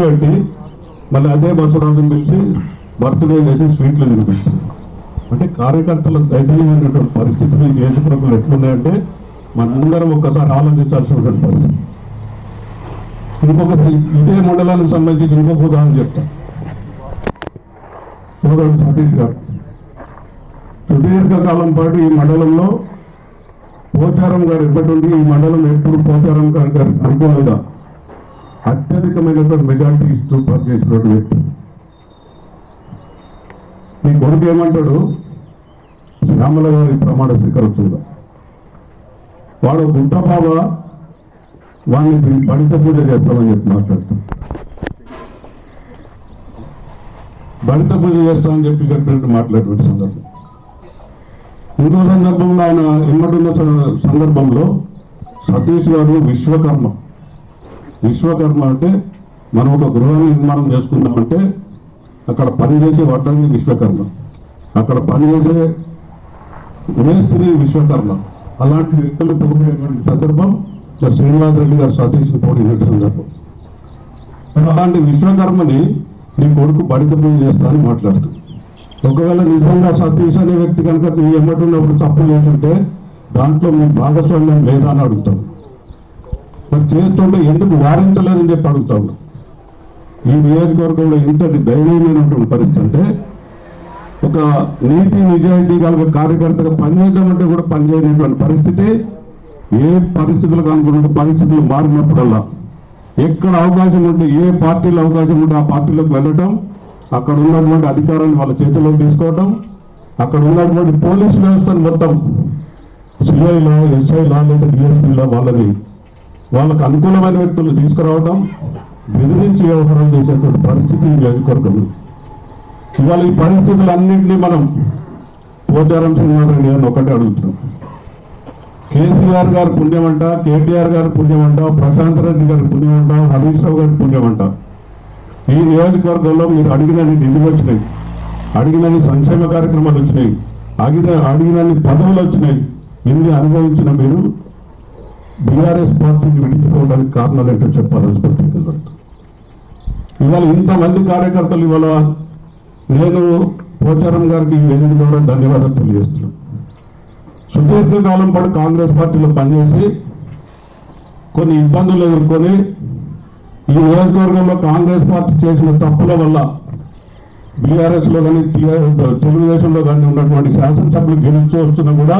పెట్టి మళ్ళీ అదే బసవరాజుని పిలిచి బర్త్డే చేసి స్వీట్లు తినిపిస్తుంది. అంటే కార్యకర్తల దయనీయమైనటువంటి పరిస్థితులు ఈ నియోజకవర్గంలో ఎట్లున్నాయంటే మనందరం ఒక్కసారి ఆలోచించాల్సినటువంటి పరిస్థితి. ఇంకొక ఇదే మండలానికి సంబంధించి ఇంకొక ఉదాహరణ చెప్తాను. సోదరుడు సతీష్ గారు సుదీర్ఘకాలం పాటు ఈ మండలంలో పోచారం గారు ఎప్పటి ఈ మండలం ఎప్పుడు పోచారం గారికి అనుకూలంగా అత్యధికమైనటువంటి మెజార్టీ ఇస్తూ పనిచేసినటువంటి వ్యక్తి. మీ కొడుకు ఏమంటాడు, శ్యామల గారి ప్రమాణ స్వీకరిస్తుందా, వాడు గుంట బాబా వాడిని బడిత పూజ చేస్తామని చెప్పి మాట్లాడతాం. బడిత పూజ చేస్తామని చెప్పినట్టు మాట్లాడేటువంటి సందర్భం. ఇంకో సందర్భంలో ఆయన ఇమ్మడున్న సందర్భంలో సతీష్ గారు విశ్వకర్మ అంటే మనం ఒక గృహాన్ని నిర్మాణం చేసుకుందామంటే అక్కడ పనిచేసే వడ్డాన్ని విశ్వకర్మ, అక్కడ పనిచేసే మేస్త్రి విశ్వకర్మ. అలాంటి వ్యక్తులు పోయినటువంటి సందర్భం శ్రీనివాసరెడ్డి గారు సతీష్ని పోయిన సందర్భం. అలాంటి విశ్వకర్మని నీ కొడుకు బడిత పూజ చేస్తానని మాట్లాడుతుంది. ఒకవేళ నిజంగా సతీష్ అనే వ్యక్తి కనుక నీ ఎమ్మటున్నప్పుడు తప్పు చేస్తుంటే దాంట్లో మీ భాగస్వామ్యం లేదా అని అడుగుతాం. మరి చేస్తుంటే ఎందుకు వారించలేదని చెప్పి అడుగుతాం. ఈ నియోజకవర్గంలో ఇంతటి దయనీయమైనటువంటి పరిస్థితి అంటే ఒక నీతి నిజాయితీ కలిగే కార్యకర్తగా పనిచేద్దామంటే కూడా పనిచేయనటువంటి పరిస్థితి. ఏ పరిస్థితులకు అనుకున్న పరిస్థితులు మారినప్పుడల్లా ఎక్కడ అవకాశం ఉంటే ఏ పార్టీలో అవకాశం ఉంటే ఆ పార్టీలోకి వెళ్ళటం, అక్కడ ఉన్నటువంటి అధికారాన్ని వాళ్ళ చేతిలోకి తీసుకోవటం, అక్కడ ఉన్నటువంటి పోలీసు వ్యవస్థను మొత్తం సిఐలా ఎస్ఐలా లేదా డిఎస్పీలా వాళ్ళకు అనుకూలమైన వ్యక్తులు తీసుకురావడం, బెదిరించి వ్యవహారం చేసేటువంటి పరిస్థితి నియోజకవర్గం. ఇవాళ ఈ పరిస్థితులన్నింటినీ మనం పోచారం శ్రీనివాసరెడ్డి గారిని ఒకటే అడుగుతున్నాం. కేసీఆర్ గారి పుణ్యమంట, కేటీఆర్ గారి పుణ్యమంట, ప్రశాంత్ రెడ్డి గారి పుణ్యమంట, హరీష్ రావు గారి పుణ్యమంట. ఈ నియోజకవర్గంలో మీరు అడిగినన్ని నిధులు వచ్చినాయి, అడిగినన్ని సంక్షేమ కార్యక్రమాలు వచ్చినాయి, అడిగినన్ని పదవులు వచ్చినాయి. ఇన్ని అనుభవించిన మీరు బీఆర్ఎస్ పార్టీని విడిచిపోవడానికి కారణాలు ఏంటో చెప్పాలని ప్రత్యేకంగా ఇవాళ ఇంతమంది కార్యకర్తలు ఇవాళ నేను పోచారం గారికి వేదిక ద్వారా ధన్యవాదాలు తెలియజేస్తున్నాను. సుదీర్ఘకాలం పాటు కాంగ్రెస్ పార్టీలో పనిచేసి కొన్ని ఇబ్బందులు ఎదుర్కొని ఈ నియోజకవర్గంలో కాంగ్రెస్ పార్టీ చేసిన తప్పుల వల్ల బీఆర్ఎస్లో కానీ తెలుగుదేశంలో కానీ ఉన్నటువంటి శాసనసభ్యులు గెలిచి వస్తున్నా కూడా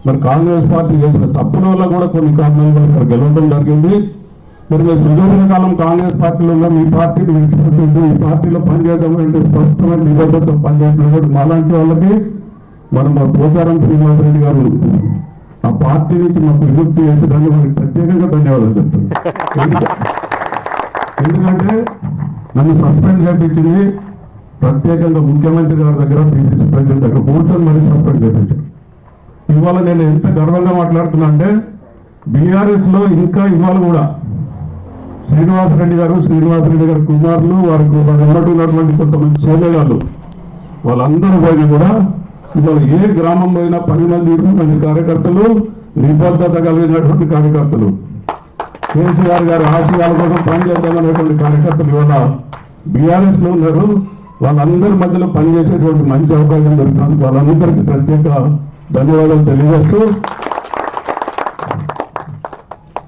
మరి కాంగ్రెస్ పార్టీ చేసిన తప్పుల వల్ల కూడా కొన్ని కారణాల వల్ల ఇక్కడ గెలవడం జరిగింది. మరి మీరు సుదీర్ఘకాలం కాంగ్రెస్ పార్టీలో ఉన్న మీ పార్టీని విడిచిపెట్టింది, ఈ పార్టీలో పనిచేయడం అంటే స్పష్టమైన నిబద్ధతతో పనిచేసినటువంటి మాలాంటి వాళ్ళకి మనం మా పోచారం శ్రీనివాసరెడ్డి గారు ఆ పార్టీ నుంచి మాకు విముక్తి చేసేదాన్ని మనకి ప్రత్యేకంగా ధన్యవాదాలు చెప్తున్నాను. ఎందుకంటే నన్ను సస్పెండ్ చేయించింది ప్రత్యేకంగా ముఖ్యమంత్రి గారి దగ్గర, పిసిసి ప్రెసిడెంట్ దగ్గర కూర్చొని మరీ సస్పెండ్ చేయించారు. ఇవాళ నేను ఎంత గర్వంగా మాట్లాడుతున్నా అంటే బీఆర్ఎస్లో ఇంకా ఇవాళ కూడా శ్రీనివాసరెడ్డి గారి కుమారులు వారికి ఉన్నటువంటి కొంతమంది సోదరులు వాళ్ళందరూ పోయినా కూడా ఇవాళ ఏ గ్రామం పోయినా 10 మంది 20 మంది కార్యకర్తలు, నిబద్ధత కలిగినటువంటి కార్యకర్తలు, కేసీఆర్ గారి ఆశయాల కోసం పనిచేద్దామనేటువంటి కార్యకర్తలు ఇవాళ బీఆర్ఎస్ లో ఉన్నారు. వాళ్ళందరి మధ్యలో పనిచేసేటువంటి మంచి అవకాశం దొరికినందుకు వాళ్ళందరికీ ప్రత్యేక ధన్యవాదాలు తెలియజేస్తూ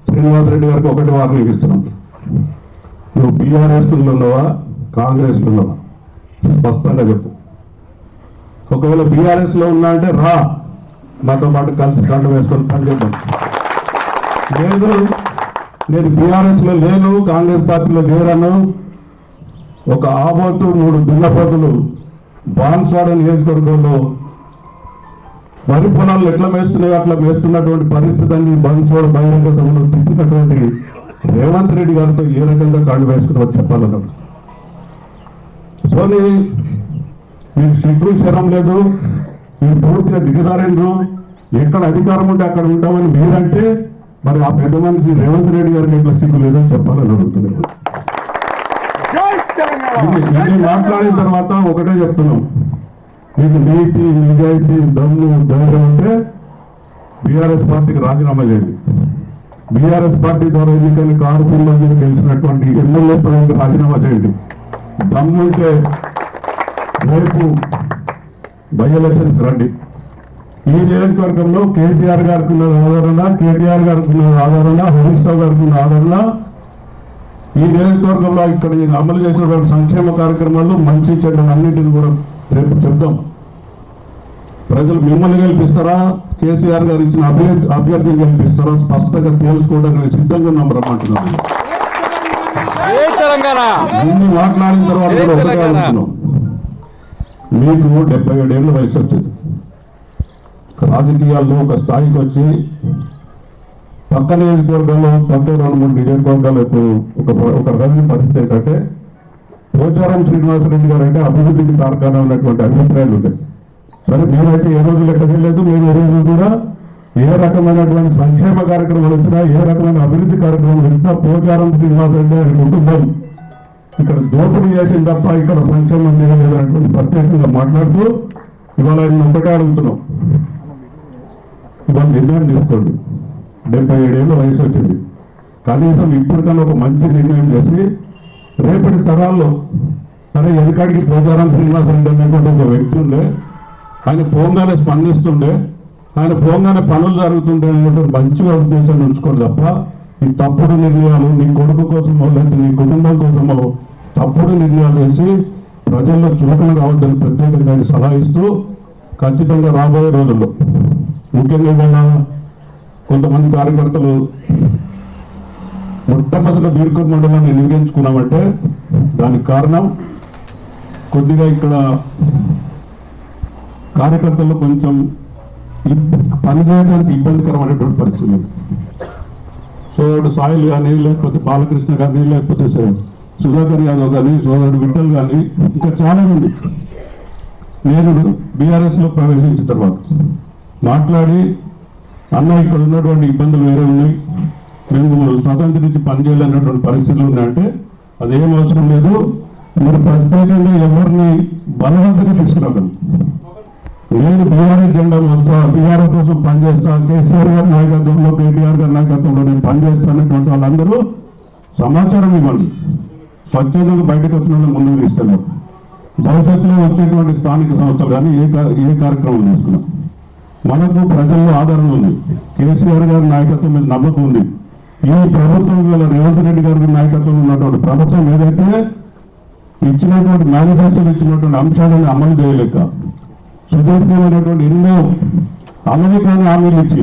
శ్రీనివాసరెడ్డి గారికి ఒకటి వార్నింగ్ ఇస్తున్నాం. నువ్వు బీఆర్ఎస్ లో ఉన్నావా, కాంగ్రెస్ లో ఉన్నావా, స్పష్టంగా చెప్పు. ఒకవేళ బీఆర్ఎస్ లో ఉన్నా అంటే రా, మాతో పాటు కలిసి కంట వేసుకొని పనిచేద్దాం. లేదు నేను బీఆర్ఎస్ లో లేను, కాంగ్రెస్ పార్టీలో లేరను, ఒక ఆబోతు 3 దున్నపోతులు బాన్స్వాడ నియోజకవర్గంలో వరి పొలాలు ఎట్లా మేస్తున్నాయో అట్లా మేస్తున్నటువంటి పరిస్థితి అన్ని బాన్స్వాడ బహిరంగ సభలో తిట్టినటువంటి రేవంత్ రెడ్డి గారితో ఏ రకంగా కాళ్ళు వేసుకున్నారో చెప్పాలన్నాడు. సోని మీకు సిగ్గు శరం లేదు, మీరు పూర్తిగా దిగజారేంద్రు, ఎక్కడ అధికారం ఉంటే అక్కడ ఉంటామని మీరంటే మరి ఆ పెద్ద మనిషి రేవంత్ రెడ్డి గారికి ఎట్లా సిగ్గు లేదని చెప్పాలని అడుగుతున్నారు. మాట్లాడిన తర్వాత ఒకటే చెప్తున్నాం, మీకు నీతి నిజాయితీ దమ్ము ధైర్యం ఉంటే బీఆర్ఎస్ పార్టీకి రాజీనామా చేయండి. బీఆర్ఎస్ పార్టీ ద్వారా ఎన్నికైన కారు సింబల్ గెలిచినటువంటి ఎమ్మెల్యే పదవికి రాజీనామా చేయండి. దమ్ముంటే రేపు బై ఎలక్షన్స్ రండి. ఈ నియోజకవర్గంలో కేసీఆర్ గారికి ఉన్న ఆదరణ, కేటీఆర్ గారికి ఉన్న ఆదరణ, హరీష్ రావు గారికి ఉన్న ఆదరణ, ఈ నియోజకవర్గంలో ఇక్కడ అమలు చేసినటువంటి సంక్షేమ కార్యక్రమాల్లో మంచి చెడ్డలు అన్నింటిని కూడా రేపు చెప్దాం. ప్రజలు మిమ్మల్ని గెలిపిస్తారా, కేసీఆర్ గారు ఇచ్చిన అభ్యర్థిని గెలిపిస్తారా స్పష్టంగా తెలుసుకోవడానికి సిద్ధంగా ఉన్నాం. రమ్మంటున్నాం. ఇన్ని మాట్లాడిన తర్వాత కూడా ఒకటే అడుగుతున్నాం. మీకు 77 ఏళ్ళ వయసు వచ్చింది. రాజకీయాల్లో ఒక స్థాయికి వచ్చి పక్క నియోజకవర్గాల్లో పక్క 2-3 నియోజకవర్గాలకు ఒక రకమైన పరిస్థితి ఏంటంటే పోచారం శ్రీనివాసరెడ్డి గారు అంటే అభివృద్ధికి తార్కాణం ఉన్నటువంటి అభిప్రాయాలు ఉంటాయి. సరే, మేమైతే ఏ రోజు లెక్క చేయలేదు. మేము ఏ రోజు కూడా ఏ రకమైనటువంటి సంక్షేమ కార్యక్రమాలు వచ్చినా, ఏ రకమైన అభివృద్ధి కార్యక్రమాలు వచ్చినా పోచారం శ్రీనివాసరెడ్డి ఆయన కుటుంబం ఇక్కడ దోపిడీ చేసింది తప్ప ఇక్కడ సంక్షేమం చేయలేదనేటువంటి ప్రత్యేకంగా మాట్లాడుతూ ఇవాళ ఆయన ఒకటే అడుగుతున్నాం. ఇవాళ నిర్ణయం తీసుకోండి. 77 ఏళ్ళ వయసు వచ్చింది. కనీసం ఇప్పటికన్నా ఒక మంచి నిర్ణయం చేసి రేపటి తరాల్లో, సరే ఎనకాడికి పోచారం శ్రీనివాసరెడ్డి అనేటువంటి ఒక వ్యక్తి ఉండే, ఆయన పోగానే స్పందిస్తుండే, ఆయన పోగానే పనులు జరుగుతుండే అనేటువంటి మంచిగా ఉద్దేశాన్ని ఉంచుకోండి తప్ప ఈ తప్పుడు నిర్ణయాలు నీ కొడుకు కోసమో లేకపోతే నీ కుటుంబం కోసమో తప్పుడు నిర్ణయాలు చేసి ప్రజల్లో చులకన రావద్దని ప్రత్యేకంగా సలహా ఇస్తూ ఖచ్చితంగా రాబోయే రోజుల్లో ముఖ్యంగా ఇవాళ కొంతమంది కార్యకర్తలు మొట్టమొదటి బీర్కూర్ మండలాన్ని నిర్వహించుకున్నామంటే దానికి కారణం కొద్దిగా ఇక్కడ కార్యకర్తలు కొంచెం పనిచేయడానికి ఇబ్బందికరమైనటువంటి పరిస్థితి. సోదరుడు సాయిల్ కానీ, లేకపోతే బాలకృష్ణ కానీ, లేకపోతే సుధాకర్ యాదవ్ కానీ, సోదరుడు విఠల్ కానీ, ఇంకా చాలా మంది నేను బీఆర్ఎస్లో ప్రవేశించిన తర్వాత మాట్లాడి, అన్న ఇక్కడ ఉన్నటువంటి ఇబ్బందులు వేరే ఉన్నాయి, మేము స్వతంత్రించి పనిచేయాలన్నటువంటి పరిస్థితులు ఉన్నాయంటే అదేం అవసరం లేదు. మీరు ప్రత్యేకంగా ఎవరిని బలవంతంగా తీసుకురాగలరు. నేను బీఆర్ఎస్ జెండా వస్తా, బీఆర్ఎస్ కోసం పనిచేస్తా, కేసీఆర్ గారి నాయకత్వంలో, కేటీఆర్ గారి నాయకత్వంలో నేను పనిచేస్తానటువంటి వాళ్ళందరూ సమాచారం ఇవ్వండి. స్వచ్ఛందంగా బయటకు వచ్చిన వాళ్ళు ముందుకు తీసుకెళ్ళారు. భవిష్యత్తులో వచ్చేటువంటి స్థానిక సంస్థలు కానీ ఏ కార్యక్రమం తీసుకున్నాం. మనకు ప్రజల్లో ఆదరణ ఉంది. కేసీఆర్ గారి నాయకత్వం మీద నమ్మకం ఉంది. ఈ ప్రభుత్వం వల్ల రేవంత్ రెడ్డి గారి నాయకత్వం ఉన్నటువంటి ప్రభుత్వం ఏదైతే ఇచ్చినటువంటి మేనిఫెస్టోలు ఇచ్చినటువంటి అంశాలను అమలు చేయలేక సుదీర్ఘమైనటువంటి ఎన్నో అమెరికాని హామీలు ఇచ్చి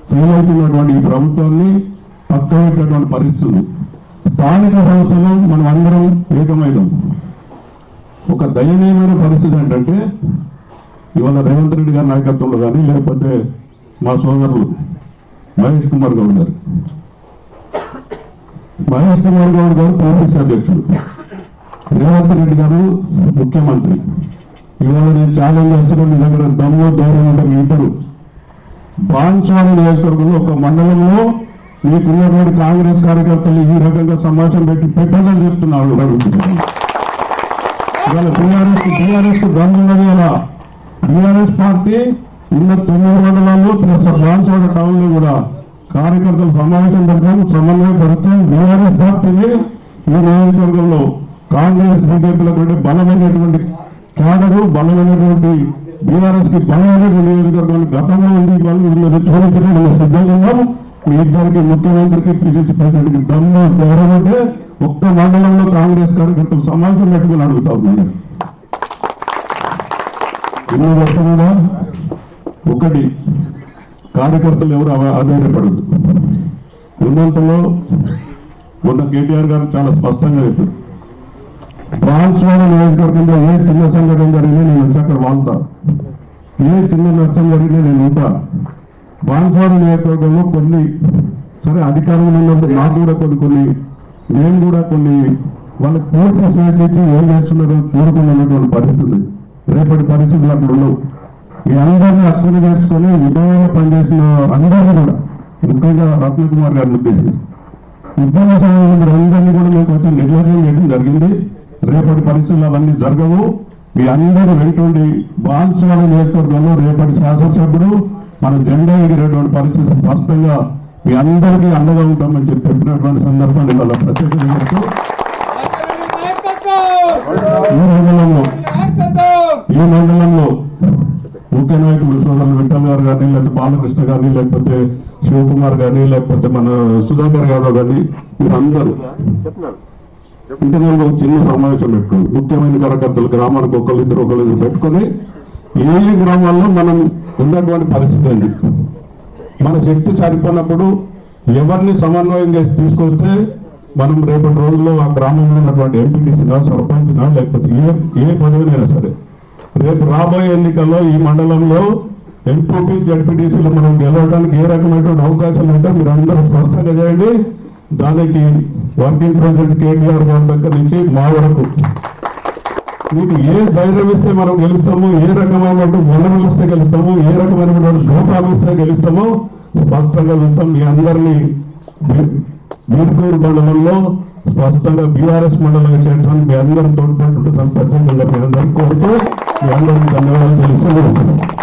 ఫెయిల్ అవుతున్నటువంటి ఈ ప్రభుత్వాన్ని పక్కనటువంటి పరిస్థితి. స్థానిక సంస్థలు మనం అందరం ఏకమైదాం. ఒక దయనీయమైన పరిస్థితి ఏంటంటే ఇవాళ రేవంత్ రెడ్డి గారి నాయకత్వంలో కానీ, లేకపోతే మా సోదరులు మహేష్ కుమార్ గౌడ్ గారు, మహేష్ కుమార్ గౌడ్ గారు పిసిసి అధ్యక్షుడు, రేవంత్ రెడ్డి గారు ముఖ్యమంత్రి. ఇవాళ నేను ఛాలెంజ్ చేస్తున్నాను, మీ దగ్గర దమ్ము ధైర్యం ఉంటే మీ ఇద్దరు బాన్స్వాడ నియోజకవర్గంలో ఒక మండలంలో మీకున్నటువంటి కాంగ్రెస్ కార్యకర్తలు ఈ రకంగా సమావేశం పెట్టదని చెప్తున్నారు. ఇవాళ టీఆర్ఎస్ కు దమ్మున్నది. అలా బీఆర్ఎస్ పార్టీ ఉన్న 9 మండలాల్లో ప్లస్ బాన్స్వాడ టౌన్ లో కూడా కార్యకర్తలు సమావేశం పెడతాం, సమన్వయపరుస్తాం. బీఆర్ఎస్ పార్టీని ఈ నియోజకవర్గంలో కాంగ్రెస్ బీజేపీలో కంటే బలమైనటువంటి క్యాడరు, బలమైనటువంటి బీఆర్ఎస్ కి బలమైనటువంటి నియోజకవర్గాలు గతంలో ఉంది. వాళ్ళు తెచ్చుకోవడానికి మేము సిద్ధంగా ఉన్నాం. మీ ఇద్దరికి ముఖ్యమంత్రికి, పిసిసి ప్రెసిడెంట్కి దమ్ము ధైర్యం అంటే ఒక్క మండలంలో కాంగ్రెస్ కార్యకర్తలు సమావేశం పెట్టుకుని అడుగుతా ఉన్నారు. ఎన్నో చెప్తున్నా, ఒకటి కార్యకర్తలు ఎవరు ఆధారపడదు. ఉన్నంతలో మొన్న కేటీఆర్ గారు చాలా స్పష్టంగా చెప్పారు, బాన్స్వాడ నియోజకవర్గంలో ఏ చిన్న సంఘటన జరిగినా నేను వచ్చి అక్కడ వాళ్తా, ఏ చిన్న నష్టం జరిగినా నేను ఉంటా. బాన్స్వాడ నియోజకవర్గంలో కొన్ని సరే అధికారంలో ఉన్నప్పుడు నాకు కూడా కొన్ని నేను కూడా కొన్ని వాళ్ళకి పూర్తి స్వేచ్ఛ ఏం చేస్తున్నారో కోరుకున్నటువంటి పరిస్థితి. రేపటి పరిస్థితులు అక్కడ ఉండవు. ఈ అందరినీ హక్కులు చేసుకొని విధంగా పనిచేసిన అందరినీ కూడా, ముఖ్యంగా రత్నకుమార్ గారిని ఉద్దేశించి ఇబ్బంది సమయంలో అందరినీ కూడా మీకు వచ్చి నిర్లక్ష్యం చేయడం జరిగింది. రేపటి పరిస్థితులు అవన్నీ జరగవు. మీ అందరూ వెంటుండి బాన్స్వాడ నియోజకవర్గంలో రేపటి శాసనసభ్యుడు మన జెండా ఎగిరేటువంటి పరిస్థితి స్పష్టంగా మీ అందరికీ అండగా ఉంటామని చెప్పినటువంటి సందర్భాన్ని వాళ్ళ ప్రత్యేకంగా చెప్తూ ఈ మండలంలో ముఖ్య నాయకులు సోదరులు విఠల్ గారు కానీ లేకపోతే బాలకృష్ణ కానీ లేకపోతే శివకుమార్ కానీ లేకపోతే మన సుధాకర్ యాదవ్ కానీ మీరందరూ ఇంటర్నల్ చిన్న సమావేశం పెట్టుకోండి. ముఖ్యమైన కార్యకర్తలు గ్రామానికి ఒకళ్ళిద్దరు పెట్టుకొని ఏ గ్రామాల్లో మనం ఉన్నటువంటి పరిస్థితి అండి, మన శక్తి సరిపోయినప్పుడు ఎవరిని సమన్వయం చేసి తీసుకొస్తే మనం రేపటి రోజుల్లో ఆ గ్రామంలో ఉన్నటువంటి ఎంపీటీసీనా సర్పంచ్నా లేకపోతే ఏ పదవినైనా సరే రేపు రాబోయే ఎన్నికల్లో ఈ మండలంలో ఎంపీపీ జడ్పీటీసీలు మనం గెలవడానికి ఏ రకమైనటువంటి అవకాశాలు ఉంటే మీరు అందరూ స్పష్టంగా చేయండి. దానికి వర్కింగ్ ప్రెసిడెంట్ కేటీఆర్ గారి దగ్గర నుంచి మా వరకు మీకు ఏ ధైర్యం ఇస్తే మనం గెలుస్తాము, ఏ రకమైనటువంటి వనరులు ఇస్తే గెలుస్తాము, ఏ రకమైనటువంటి లోపాలు ఇస్తే గెలుస్తామో స్పష్టంగా గెలుస్తాం. మీ అందరినీ మీర్పూర్ మండలంలో స్పష్టంగా బీఆర్ఎస్ మండలంగా చేయడానికి మీ అందరూ తోడ్పడుతుంటే ప్రత్యేకంగా మీ అందరికీ కోరుతూ మీ అందరికీ ధన్యవాదాలు తెలుస్తూ